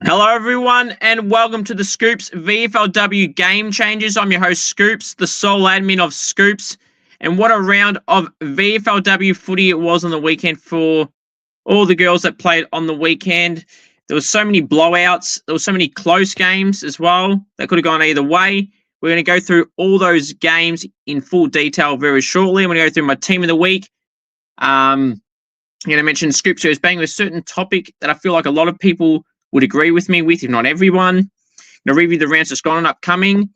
Hello, everyone, and welcome to the Scoops VFLW Game Changers. I'm your host, Scoops, the sole admin of Scoops. And what a round of VFLW footy it was on the weekend for all the girls that played on the weekend. There was so many blowouts. There were so many close games as well that could have gone either way. We're going to go through all those games in full detail very shortly. I'm going to go through my team of the week. I'm going to mention Scoops who is banging with a certain topic that I feel like a lot of people would agree with me with, if not everyone. I'm going to review the rounds that's gone on upcoming.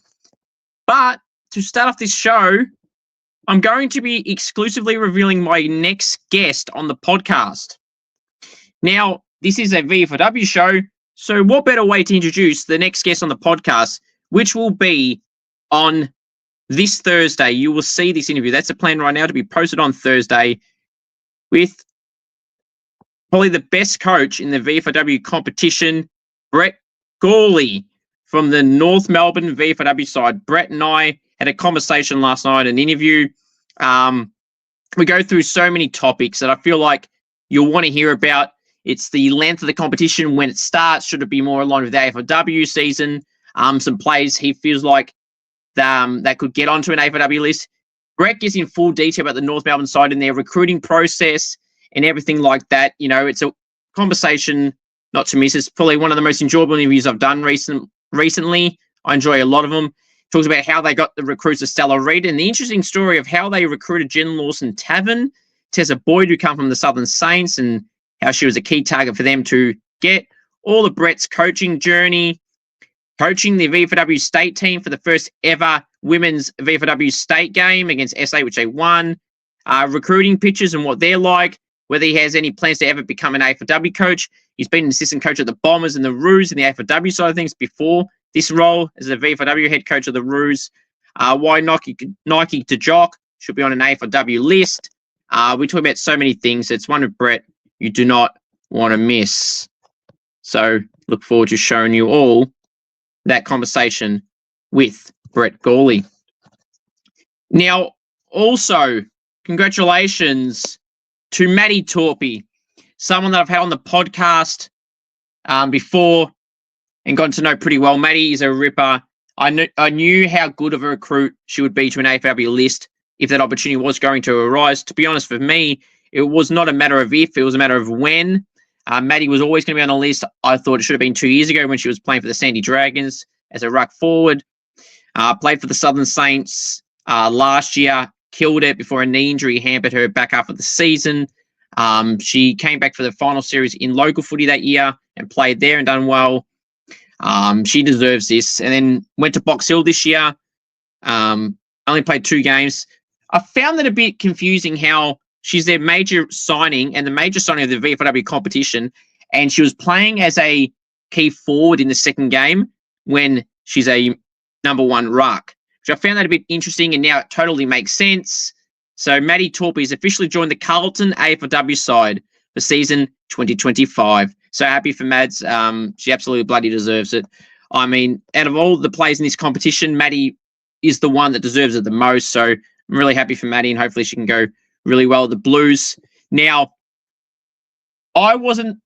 But to start off this show, I'm going to be exclusively revealing my next guest on the podcast. Now, this is a VFLW show, so what better way to introduce the next guest on the podcast, which will be on this Thursday. You will see this interview. That's the plan right now, to be posted on Thursday with probably the best coach in the VFLW competition, Brett Gawley from the North Melbourne VFLW side. Brett and I had a conversation last night, an interview. We go through so many topics that I feel like you'll want to hear about. It's the length of the competition, when it starts. Should it be more aligned with the AFLW season? Some players he feels like that could get onto an AFLW list. Brett gives in full detail about the North Melbourne side and their recruiting process and everything like that. You know, it's a conversation not to miss. It's probably one of the most enjoyable interviews I've done recently. I enjoy a lot of them. Talks about how they got the recruits of Stella Reid and the interesting story of how they recruited Jen Lawson-Tavern, Tessa Boyd, who come from the Southern Saints, and how she was a key target for them to get. All of Brett's coaching journey, coaching the VFLW state team for the first ever women's VFLW state game against SA, which they won. Recruiting pitches and what they're like, whether he has any plans to ever become an AFLW coach. He's been an assistant coach at the Bombers and the Roos in the AFLW side of things before this role as a VFLW head coach of the Roos. Why Nike to Jock should be on an AFLW list. We talk about so many things. It's one with Brett you do not want to miss. So look forward to showing you all that conversation with Brett Gawley. Now, also, congratulations to Maddi Torpey, someone that I've had on the podcast before and gotten to know pretty well. Maddi is a ripper. I knew how good of a recruit she would be to an AFLW list if that opportunity was going to arise. To be honest, for me, it was not a matter of if, it was a matter of when. Maddi was always going to be on the list. I thought it should have been 2 years ago when she was playing for the Sandy Dragons as a ruck forward. Played for the Southern Saints last year, killed it before a knee injury hampered her back half of the season. She came back for the final series in local footy that year and played there and done well. She deserves this. And then went to Box Hill this year. Only played 2 games. I found that a bit confusing how she's their major signing and the major signing of the VFLW competition, and she was playing as a key forward in the second game when she's a number 1 ruck. I found that a bit interesting, and now it totally makes sense. So Maddi Torpey has officially joined the Carlton AFLW side for season 2025. So happy for Mads. She absolutely bloody deserves it. I mean, out of all the players in this competition, Maddi is the one that deserves it the most. So I'm really happy for Maddi, and hopefully she can go really well at the Blues. Now, I wasn't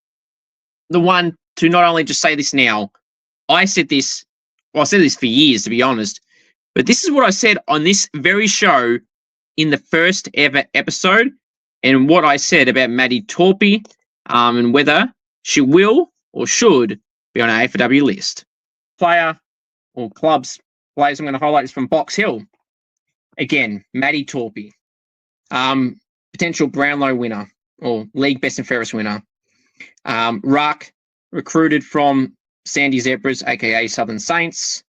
the one to not only just say this now. I said this for years, to be honest. But this is what I said on this very show in the first ever episode, and what I said about Maddi Torpey and whether she will or should be on an AFLW list. Player or clubs players I'm going to highlight is from Box Hill. Again, Maddi Torpey. Potential Brownlow winner or League Best and Fairest winner. Ruck, recruited from Sandy Zebras, aka Southern Saints.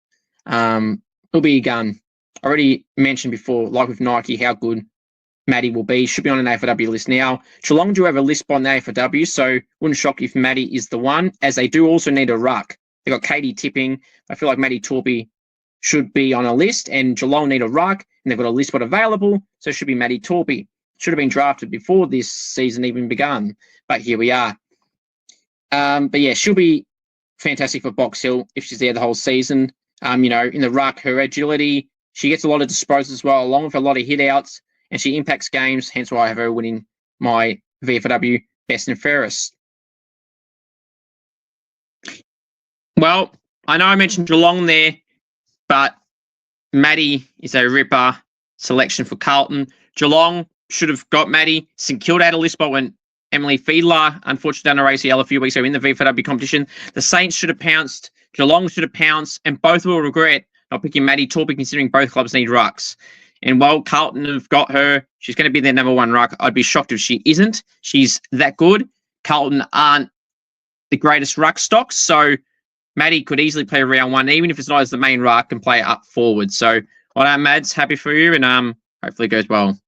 He'll be a gun. I already mentioned before, like with Nike, how good Maddi will be. Should be on an AFLW list now. Geelong do have a list on the AFLW, so wouldn't shock if Maddi is the one, as they do also need a ruck. They've got Katie Tipping. I feel like Maddi Torpey should be on a list, and Geelong need a ruck, and they've got a list spot available, so it should be Maddi Torpey. Should have been drafted before this season even begun, but here we are. But yeah, she'll be fantastic for Box Hill if she's there the whole season. In the ruck, her agility, she gets a lot of disposals as well, along with a lot of hit outs, and she impacts games, hence why I have her winning my VFLW Best and Fairest. Well, I know I mentioned Geelong there, but Maddi is a ripper selection for Carlton. Geelong should have got Maddi. St Kilda had a list spot when Emily Fiedler unfortunately done her ACL a few weeks ago in the VFLW competition. The Saints should have pounced. Geelong should have pounced, and both will regret not picking Maddi Torpey, considering both clubs need rucks. And while Carlton have got her, she's going to be their number one ruck. I'd be shocked if she isn't. She's that good. Carlton aren't the greatest ruck stocks, so Maddi could easily play round one, even if it's not as the main ruck, and play up forward. So, well done, Mads. Happy for you, and hopefully it goes well.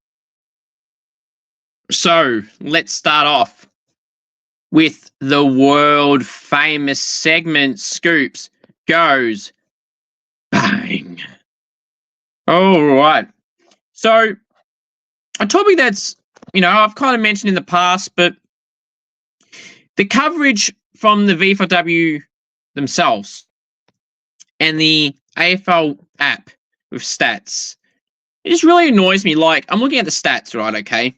So, let's start off with the world famous segment. Scoops goes bang. All right. So, a topic that's, I've kind of mentioned in the past, but the coverage from the VFLW themselves and the AFL app with stats, it just really annoys me. Like, I'm looking at the stats, right? Okay.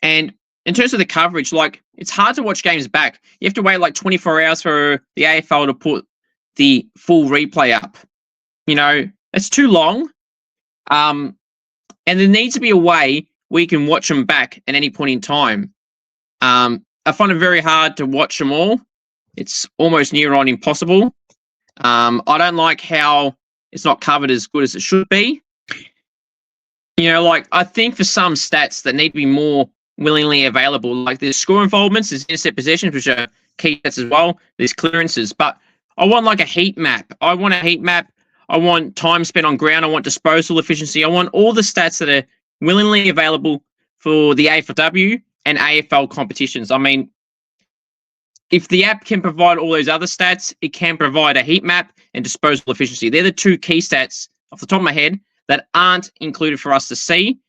And in terms of the coverage, like, it's hard to watch games back. You have to wait like 24 hours for the AFL to put the full replay up. It's too long. And there needs to be a way where you can watch them back at any point in time. I find it very hard to watch them all. It's almost near on impossible. I don't like how it's not covered as good as it should be. I think for some stats that need to be more willingly available, like there's score involvements, there's intercept possessions, which are key stats as well. There's clearances, but I want like a heat map. I want a heat map. I want time spent on ground. I want disposal efficiency. I want all the stats that are willingly available for the AFLW and AFL competitions. I mean, if the app can provide all those other stats, it can provide a heat map and disposal efficiency. They're the two key stats off the top of my head that aren't included for us to see.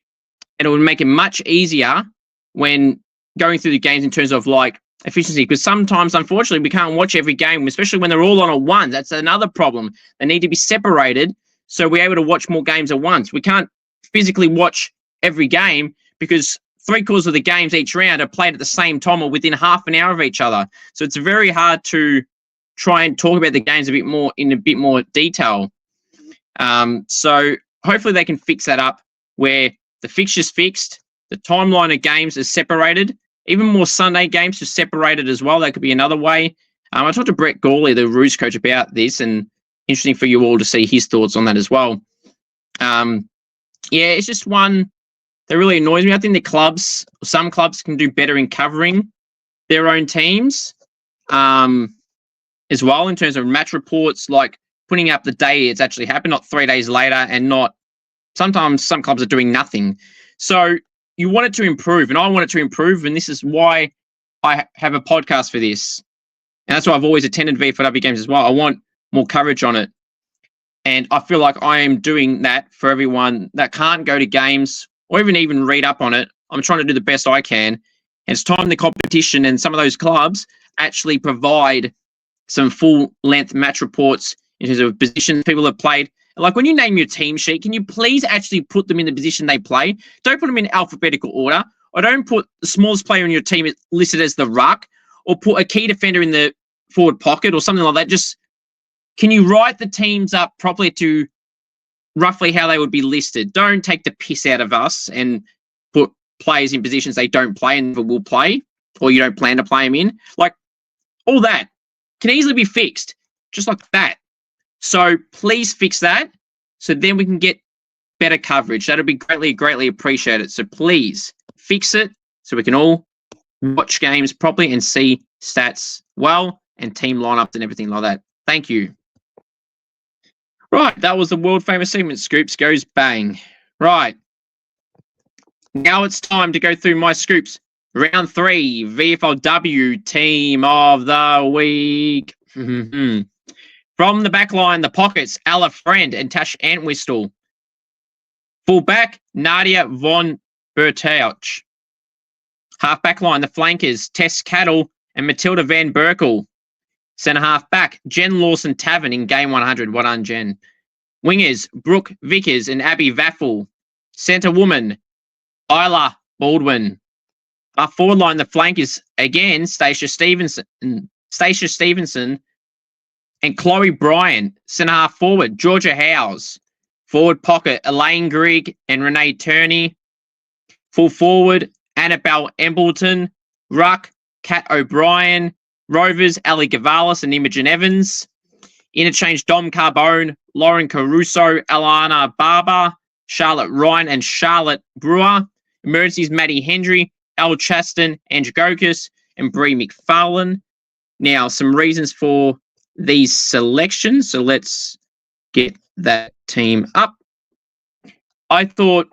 And it would make it much easier when going through the games in terms of like efficiency, because sometimes, unfortunately, we can't watch every game, especially when they're all on at once. That's another problem. They need to be separated so we're able to watch more games at once. We can't physically watch every game because 3/4 of the games each round are played at the same time or within half an hour of each other. So it's very hard to try and talk about the games in a bit more detail. So hopefully they can fix that up where the fixture's fixed, the timeline of games is separated. Even more Sunday games are separated as well. That could be another way. I talked to Brett Gawley, the Roos coach, about this, and interesting for you all to see his thoughts on that as well. It's just one that really annoys me. I think some clubs can do better in covering their own teams as well, in terms of match reports, like putting up the day it's actually happened, not 3 days later, and not sometimes some clubs are doing nothing. So you want it to improve, and I want it to improve, and this is why I have a podcast for this. And that's why I've always attended VFLW games as well. I want more coverage on it. And I feel like I am doing that for everyone that can't go to games or even read up on it. I'm trying to do the best I can. And it's time the competition and some of those clubs actually provide some full-length match reports in terms of positions people have played. Like when you name your team sheet, can you please actually put them in the position they play? Don't put them in alphabetical order. Or don't put the smallest player in your team listed as the ruck, or put a key defender in the forward pocket or something like that. Just, can you write the teams up properly to roughly how they would be listed? Don't take the piss out of us and put players in positions they don't play and never will play, or you don't plan to play them in. Like, all that can easily be fixed, just like that. So please fix that, so then we can get better coverage. That'll be greatly appreciated. So please fix it so we can all watch games properly and see stats well and team lineups and everything like that. Thank you. Right, that was the world famous segment. Scoops goes bang. Right. Now it's time to go through my Scoops. Round 3, VFLW Team of the Week. From the back line, the pockets, Ella Friend and Tash Antwistle. Full back, Nadia von Bertouch. Half back line, the flankers, Tess Cattle and Matilda Van Berkel. Centre half back, Jen Lawson Tavern in game 100. Well done, Jen. Wingers, Brooke Vickers and Abby Vaffel. Centre woman, Isla Baldwin. Our forward line, the flankers, again, Stacia Stevenson And Chloe Bryan, centre half forward. Georgia Howes, forward pocket. Elaine Grigg and Renee Turney. Full forward, Annabelle Embleton. Ruck, Kat O'Brien. Rovers, Ali Gavalis and Imogen Evans. Interchange, Dom Carbone, Lauren Caruso, Alana Barber, Charlotte Ryan and Charlotte Brewer. Emergencies, Maddie Hendry, Elle Chaston, Andrew Gokus, and Bree McFarlane. Now, some reasons for these selections. So let's get that team up. I thought,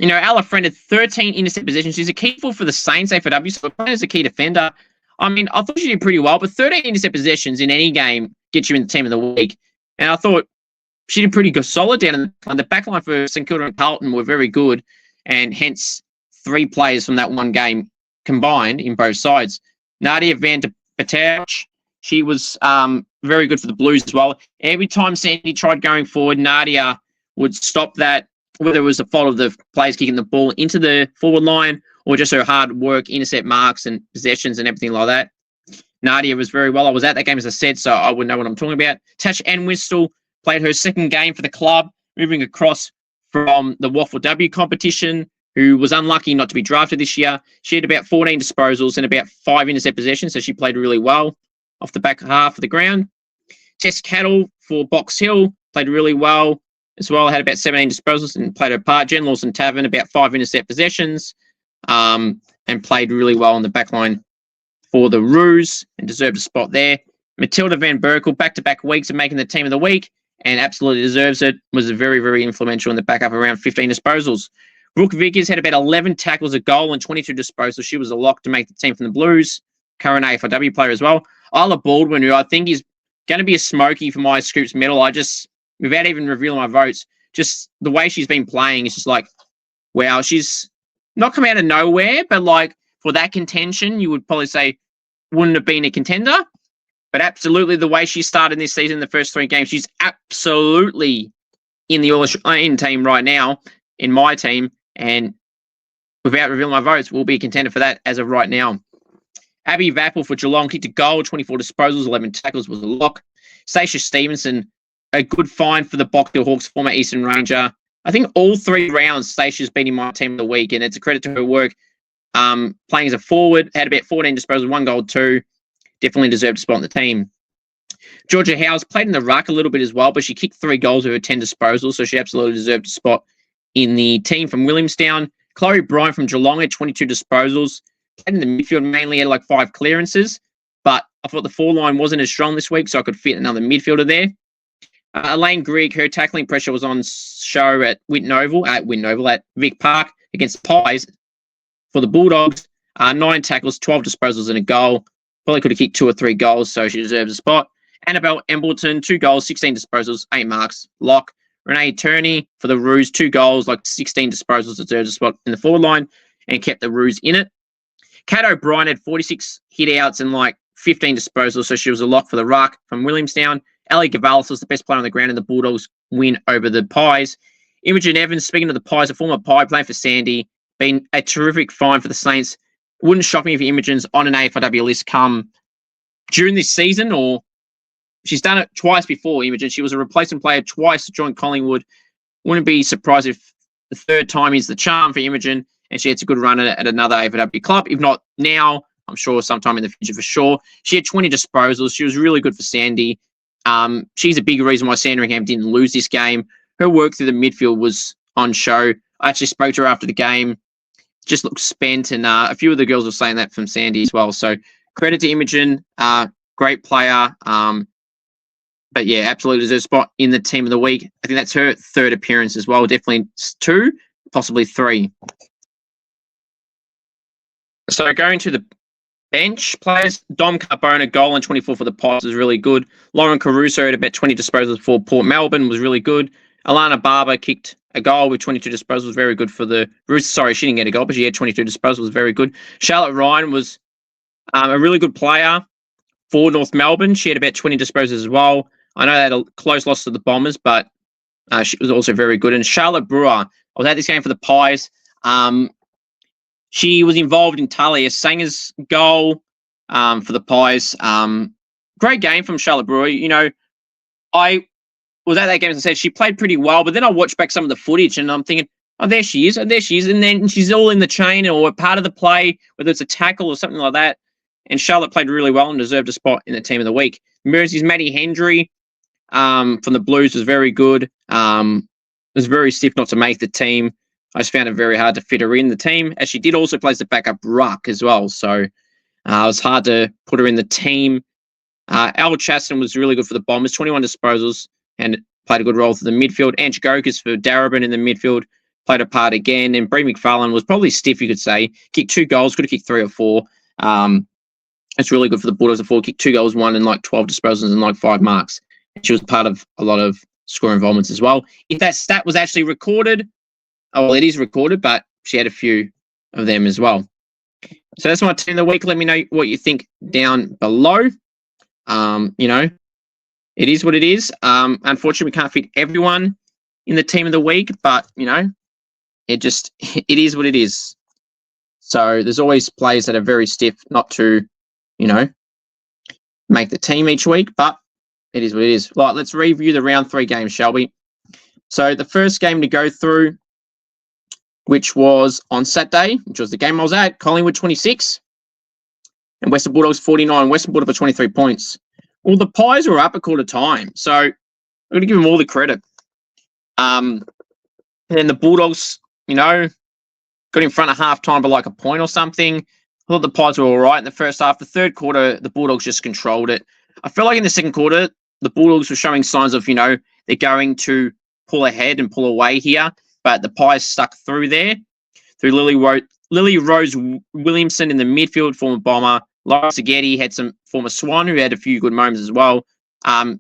Ella Friend had 13 intercept positions. She's a key for the Saints AFLW, so playing as a key defender. I mean, I thought she did pretty well, but 13 intercept possessions in any game gets you in the team of the week. And I thought she did pretty good, solid down in the line. The back line for St Kilda and Carlton were very good, and hence 3 players from that one game combined in both sides. Nadia Van de Patouch, she was very good for the Blues as well. Every time Sandy tried going forward, Nadia would stop that, whether it was the fault of the players kicking the ball into the forward line or just her hard work, intercept marks and possessions and everything like that. Nadia was very well. I was at that game, as I said, so I would know what I'm talking about. Tash Anwistle played her second game for the club, moving across from the VFLW competition, who was unlucky not to be drafted this year. She had about 14 disposals and about 5 intercept possessions, so she played really well off the back half of the ground. Tess Cattle for Box Hill played really well as well. Had about 17 disposals and played her part. Jen Lawson Tavern, about 5 intercept possessions, and played really well on the back line for the Roos and deserved a spot there. Matilda Van Berkel, back-to-back weeks of making the team of the week and absolutely deserves it. Was very, very influential in the back up, around 15 disposals. Brooke Vickers had about 11 tackles, a goal, and 22 disposals. She was a lock to make the team from the Blues. Current AFLW player as well. Isla Baldwin, who I think is going to be a smoky for my Scoops medal. Without even revealing my votes, just the way she's been playing is just like, wow, she's not come out of nowhere, but like for that contention, you would probably say wouldn't have been a contender. But absolutely the way she started this season, the first 3 games, she's absolutely in the all-in team right now, in my team, and without revealing my votes, will be a contender for that as of right now. Abby Vappel for Geelong kicked a goal, 24 disposals, 11 tackles, was a lock. Stacia Stevenson, a good find for the Box Hill Hawks, former Eastern Ranger. I think all 3 rounds, Stacia's been in my team of the week, and it's a credit to her work. Playing as a forward, had about 14 disposals, 1 goal, 2. Definitely deserved a spot on the team. Georgia Howes played in the ruck a little bit as well, but she kicked 3 goals over 10 disposals, so she absolutely deserved a spot in the team from Williamstown. Chloe Bryan from Geelong had 22 disposals. Played in the midfield, mainly had like 5 clearances, but I thought the 4 line wasn't as strong this week, so I could fit another midfielder there. Elaine Grigg, her tackling pressure was on show at Vic Park against the Pies for the Bulldogs. 9 tackles, 12 disposals and a goal. Probably could have kicked 2 or 3 goals, so she deserves a spot. Annabelle Embleton, 2 goals, 16 disposals, 8 marks, lock. Renee Turney for the Roos, 2 goals, like 16 disposals, deserves a spot in the forward line and kept the Roos in it. Kat O'Brien had 46 hit-outs and like 15 disposals, so she was a lock for the ruck from Williamstown. Ali Gavalis was the best player on the ground in the Bulldogs win over the Pies. Imogen Evans, speaking of the Pies, a former Pie playing for Sandy, been a terrific find for the Saints. Wouldn't shock me if Imogen's on an AFLW list come during this season, or she's done it twice before, Imogen. She was a replacement player twice to join Collingwood. Wouldn't be surprised if the 3rd time is the charm for Imogen and she gets a good run at another AFLW club. If not now, I'm sure sometime in the future for sure. She had 20 disposals. She was really good for Sandy. She's a big reason why Sandringham didn't lose this game. Her work through the midfield was on show. I actually spoke to her after the game. Just looked spent, and a few of the girls were saying that from Sandy as well. So credit to Imogen, great player. But yeah, absolutely deserves a spot in the team of the week. I think that's her 3rd appearance as well. Definitely 2, possibly 3. So going to the bench players, Dom Carbona, goal and 24 for the Pies was really good. Lauren Caruso had about 20 disposals for Port Melbourne, was really good. Alana Barber kicked a goal with 22 disposals, very good for the Roosters. Sorry, she didn't get a goal, but she had 22 disposals, very good. Charlotte Ryan was a really good player for North Melbourne. She had about 20 disposals as well. I know they had a close loss to the Bombers, but she was also very good. And Charlotte Brewer, I was at this game for the Pies. She was involved in Talia Sanger's goal for the Pies. great game from Charlotte Brewer. I was at that game, as I said, she played pretty well, but then I watched back some of the footage and I'm thinking, oh, there she is, and then she's all in the chain or part of the play, whether it's a tackle or something like that. And Charlotte played really well and deserved a spot in the team of the week. Mersey's Maddie Hendry from the Blues was very good. It was very stiff not to make the team. I just found it very hard to fit her in the team, as she did also play as the backup ruck as well. So it was hard to put her in the team. Al Chaston was really good for the Bombers, 21 disposals, and played a good role for the midfield. Ange Gokas for Darebin in the midfield played a part again. And Bree McFarlane was probably stiff, you could say. Kicked 2 goals, could have kicked 3 or 4. It's really good for the Bulldogs. The 4 kicked 2 goals, 1 and 12 disposals and 5 marks. She was part of a lot of score involvements as well. If that stat was actually recorded, it is recorded, but she had a few of them as well. So that's my team of the week. Let me know what you think down below. It is what it is. Unfortunately, we can't fit everyone in the team of the week, but, it is what it is. So there's always players that are very stiff not to, make the team each week, but it is what it is. Right, let's review the round 3 games, shall we? So the first game to go through, which was on Saturday, which was the game I was at, Collingwood 26 and Western Bulldogs 49. Western Bulldogs for 23 points. Well, the Pies were up a quarter time, so I'm going to give them all the credit. And then the Bulldogs, got in front of half-time by a point or something. I thought the Pies were all right in the first half. The third quarter, the Bulldogs just controlled it. I felt like in the second quarter, the Bulldogs were showing signs of, they're going to pull ahead and pull away here, but the Pies stuck through there. Through Lily Rose Williamson in the midfield, former Bomber. Laura Seghetti had some former Swan who had a few good moments as well.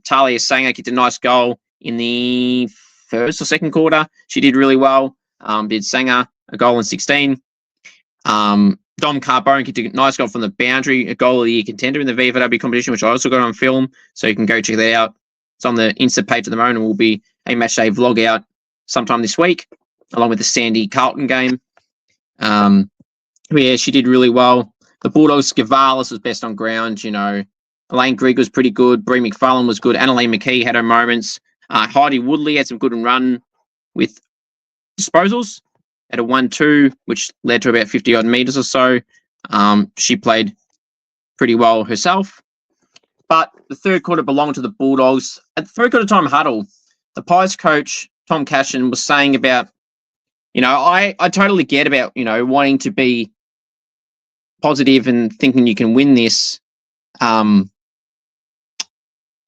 Talia Sanger kicked a nice goal in the first or second quarter. She did really well. Did Sanger a goal in 16. Dom Carbone kicked a nice goal from the boundary, a goal of the year contender in the VFLW competition, which I also got on film, so you can go check that out. It's on the Insta page at the moment and will be a matchday vlog out sometime this week, along with the Sandy Carlton game. She did really well. The Bulldogs, Gavalis was best on ground, Elaine Grigg was pretty good. Bree McFarlane was good. Annalene McKee had her moments. Heidi Woodley had some good run with disposals at a 1-2, which led to about 50-odd metres or so. She played pretty well herself. But the third quarter belonged to the Bulldogs. At the third-quarter time huddle, the Pies coach, Tom Cashin, was saying about, I totally get about, wanting to be positive and thinking you can win this. But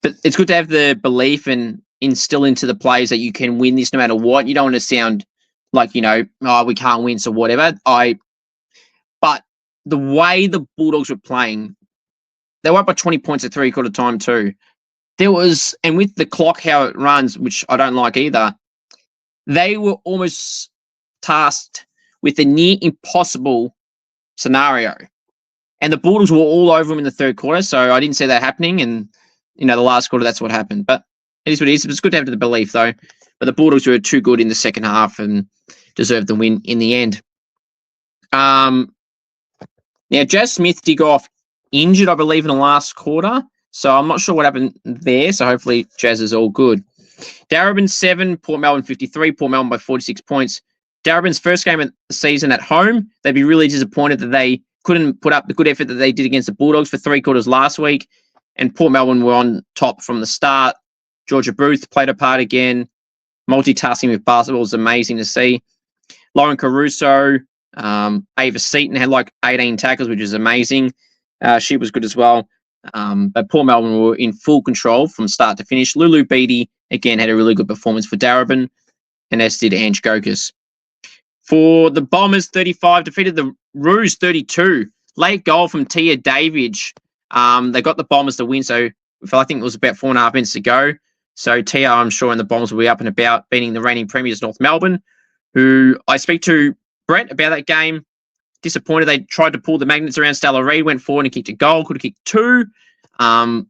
it's good to have the belief and instill into the players that you can win this no matter what. You don't want to sound like, we can't win, so whatever. But the way the Bulldogs were playing, they were up by 20 points at three-quarter time too. And with the clock, how it runs, which I don't like either, they were almost tasked with a near impossible scenario. And the Bulldogs were all over them in the third quarter, so I didn't see that happening. And, the last quarter, that's what happened. But it is what it is. It's good to have the belief, though. But the Bulldogs were too good in the second half and deserved the win in the end. Jazz Smith did go off injured, I believe, in the last quarter. So I'm not sure what happened there. So hopefully Jazz is all good. Darebin 7, Port Melbourne 53. Port Melbourne by 46 points. Darebin's first game of the season at home. They'd be really disappointed that they couldn't put up the good effort that they did against the Bulldogs for three quarters last week. And Port Melbourne were on top from the start. Georgia Booth played a part again. Multitasking with basketball is amazing to see. Lauren Caruso, Ava Seaton had 18 tackles, which is amazing. She was good as well. But Port Melbourne were in full control from start to finish. Lulu Beattie, again, had a really good performance for Darebin, and as did Ange Gokas. For the Bombers, 35, defeated the Roos 32. Late goal from Tia Davidge. They got the Bombers to win, so I think it was about 4.5 minutes to go. So Tia, I'm sure, and the Bombers will be up and about, beating the reigning premiers North Melbourne, who I speak to Brett about that game. Disappointed they tried to pull the magnets around. Stella Reid went forward and kicked a goal, could have kicked 2. And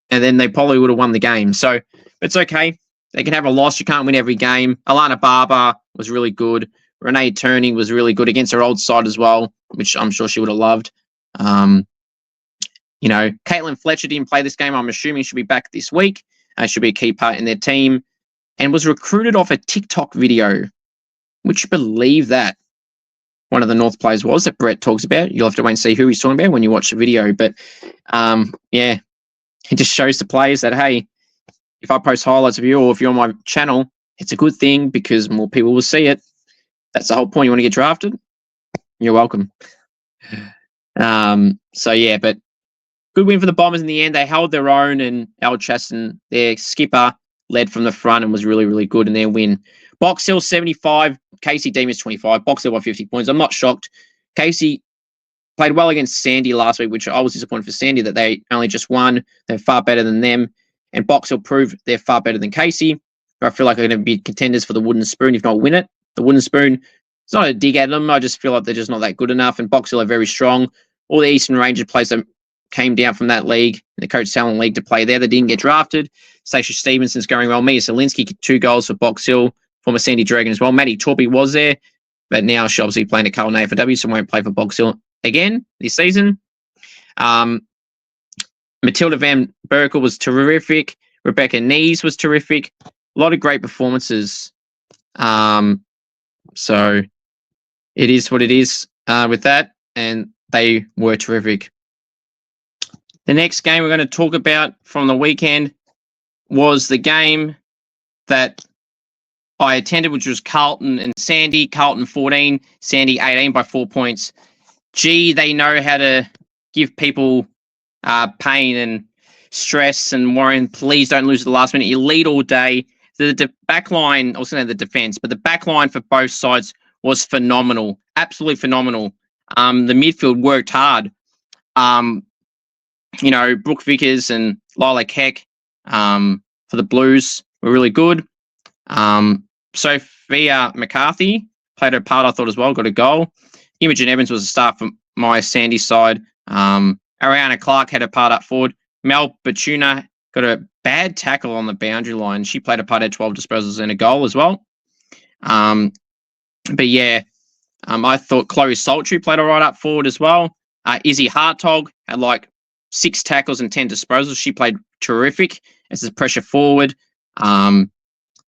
then they probably would have won the game. So it's okay. They can have a loss. You can't win every game. Alana Barber was really good. Renee Turney was really good against her old side as well, which I'm sure she would have loved. Caitlin Fletcher didn't play this game. I'm assuming she'll be back this week. She'll be a key part in their team and was recruited off a TikTok video. Would you believe that? One of the North players was that Brett talks about. You'll have to wait and see who he's talking about when you watch the video. But, yeah, it just shows the players that, hey, if I post highlights of you or if you're on my channel, it's a good thing because more people will see it. That's the whole point. You want to get drafted? You're welcome. So, yeah, but good win for the Bombers in the end. They held their own, and Al Chaston, their skipper, led from the front and was really, really good in their win. Box Hill 75, Casey Demons 25. Box Hill by 50 points. I'm not shocked. Casey played well against Sandy last week, which I was disappointed for Sandy that they only just won. They're far better than them. And Box Hill proved they're far better than Casey. I feel like they're going to be contenders for the Wooden Spoon, if not win it. The Wooden Spoon, it's not a dig at them. I just feel like they're just not that good enough. And Box Hill are very strong. All the Eastern Rangers players that came down from that league, the Coach Talent League, to play there. They didn't get drafted. Stacia Stevenson's going well. Mia Zielinski, 2 goals for Box Hill. Former Sandy Dragon as well. Maddi Torpey was there, but now she's obviously playing at Carlton AFLW, so won't play for Box Hill again this season. Matilda Van Berkel was terrific. Rebecca Nees was terrific. A lot of great performances. So it is what it is with that, and they were terrific. The next game we're going to talk about from the weekend was the game that I attended, which was Carlton and Sandy. Carlton 14, Sandy 18 by 4 points. Gee, they know how to give people pain and stress and worrying. Please don't lose at the last minute. You lead all day. The back line, I was going to say the defense, but the back line for both sides was phenomenal. Absolutely phenomenal. The midfield worked hard. Brooke Vickers and Lila Keck for the Blues were really good. Sophia McCarthy played her part, I thought, as well, got a goal. Imogen Evans was a star from my Sandy side. Ariana Clark had a part up forward. Mel Batuna got a bad tackle on the boundary line. She played a part, had 12 disposals and a goal as well. I thought Chloe Sultry played all right up forward as well. Izzy Hartog had 6 tackles and 10 disposals. She played terrific as a pressure forward.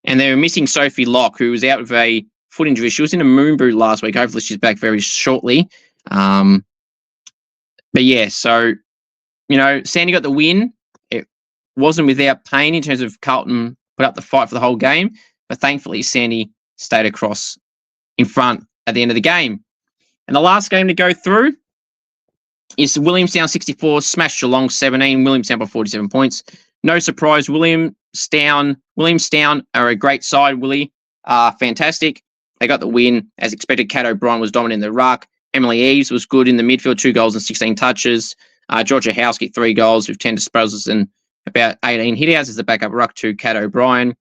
And they were missing Sophie Locke, who was out with a foot injury. She was in a moon boot last week. Hopefully she's back very shortly. So, Sandy got the win. It wasn't without pain in terms of Carlton put up the fight for the whole game. But thankfully, Sandy stayed across in front at the end of the game. And the last game to go through is Williamstown 64, smashed Geelong 17, Williamstown by 47 points. No surprise, Williamstown are a great side, Willie. Fantastic. They got the win. As expected, Kat O'Brien was dominant in the ruck. Emily Eves was good in the midfield, 2 goals and 16 touches. Georgia House get 3 goals with 10 disposals and about 18 hitouts as the backup ruck to Kat O'Brien.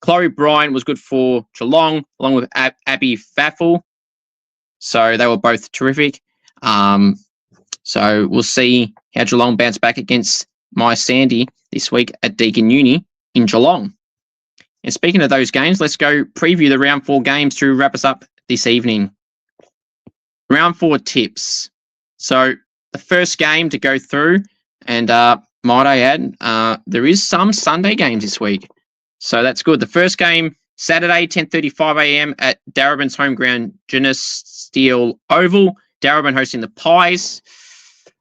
Chloe Bryan was good for Geelong, along with Abby Faffel. So they were both terrific. So we'll see how Geelong bounce back against my Sandy this week at Deakin Uni in Geelong. And speaking of those games, let's go preview the round 4 games to wrap us up this evening. Round 4 tips. So the first game to go through, and might I add, there is some Sunday games this week. So that's good. The first game, Saturday, 10:35 a.m. at Darebin's home ground, Janus Steel Oval. Darebin hosting the Pies.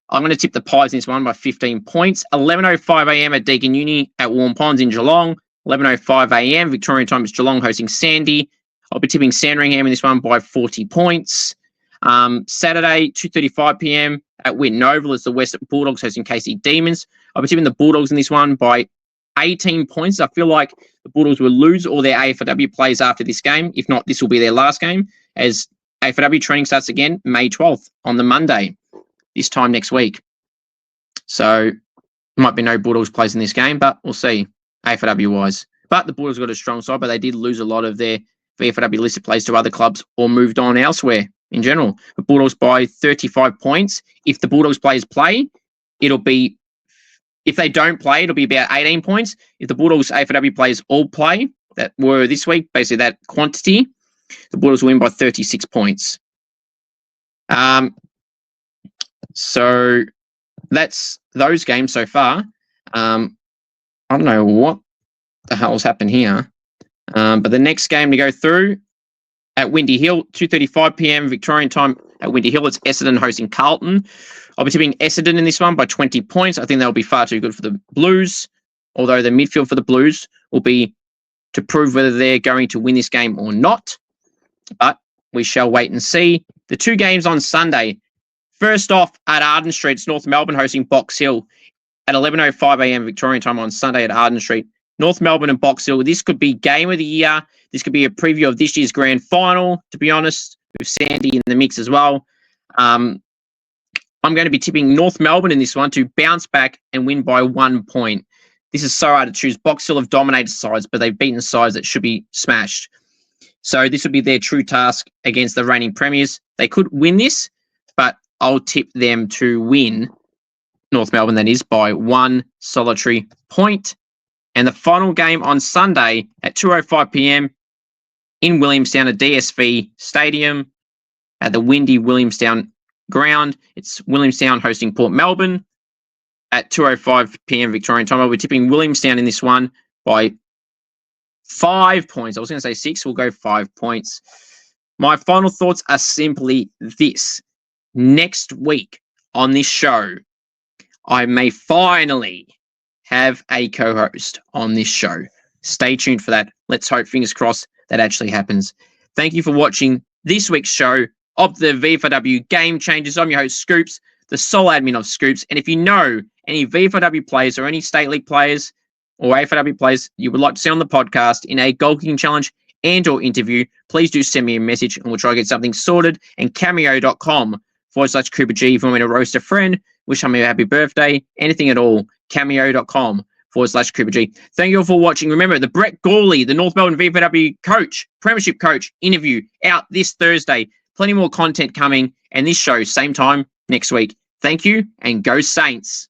I'm going to tip the Pies in this one by 15 points. 11:05 a.m. at Deakin Uni at Warm Ponds in Geelong. 11:05 a.m. Victorian time is Geelong hosting Sandy. I'll be tipping Sandringham in this one by 40 points. Saturday, 2:35 p.m. at Winton Oval is the West Bulldogs hosting KC Demons. I'll be tipping the Bulldogs in this one by 18 points. I feel like the Bulldogs will lose all their AFLW players after this game. If not, this will be their last game, as AFLW training starts again May 12th on the Monday, this time next week. So might be no Bulldogs players in this game, but we'll see AFLW-wise. But the Bulldogs got a strong side, but they did lose a lot of their VFLW listed players to other clubs or moved on elsewhere in general. The Bulldogs by 35 points. If the Bulldogs players play, it'll be, if they don't play, it'll be about 18 points. If the Bulldogs AFLW players all play, that were this week, basically that quantity, the Bulldogs win by 36 points. So that's those games so far. I don't know what the hell's happened here. But the next game to go through at Windy Hill, 2:35 p.m. Victorian time at Windy Hill. It's Essendon hosting Carlton. I'll be tipping Essendon in this one by 20 points. I think that'll be far too good for the Blues, although the midfield for the Blues will be to prove whether they're going to win this game or not. But we shall wait and see. The two games on Sunday. First off, at Arden Street, it's North Melbourne hosting Box Hill at 11:05 a.m. Victorian time on Sunday at Arden Street. North Melbourne and Box Hill. This could be game of the year. This could be a preview of this year's grand final, to be honest, with Sandy in the mix as well. I'm going to be tipping North Melbourne in this one to bounce back and win by 1 point. This is so hard to choose. Box Hill have dominated sides, but they've beaten sides that should be smashed. So this would be their true task against the reigning premiers. They could win this, but I'll tip them to win, North Melbourne that is, by 1 solitary point. And the final game on Sunday at 2:05 p.m. in Williamstown at DSV Stadium at the windy Williamstown ground. It's Williamstown hosting Port Melbourne at 2:05 p.m. Victorian time. I'll be tipping Williamstown in this one by 5 points. I was going to say 6. We'll go 5 points. My final thoughts are simply this. Next week on this show, I may finally have a co-host on this show. Stay tuned for that. Let's hope, fingers crossed, that actually happens. Thank you for watching this week's show of the VFLW Game Changers. I'm your host, Scoops, the sole admin of Scoops. And if you know any VFLW players or any State League players or AFLW players you would like to see on the podcast in a goal kicking challenge and or interview, please do send me a message and we'll try to get something sorted. And cameo.com/Cooper G if you want me to roast a friend, wish me a happy birthday, anything at all. Cameo.com/Cooper G. Thank you all for watching. Remember, the Brett Gawley, the North Melbourne VFLW coach, premiership coach interview out this Thursday. Plenty more content coming, and this show, same time next week. Thank you, and go Saints.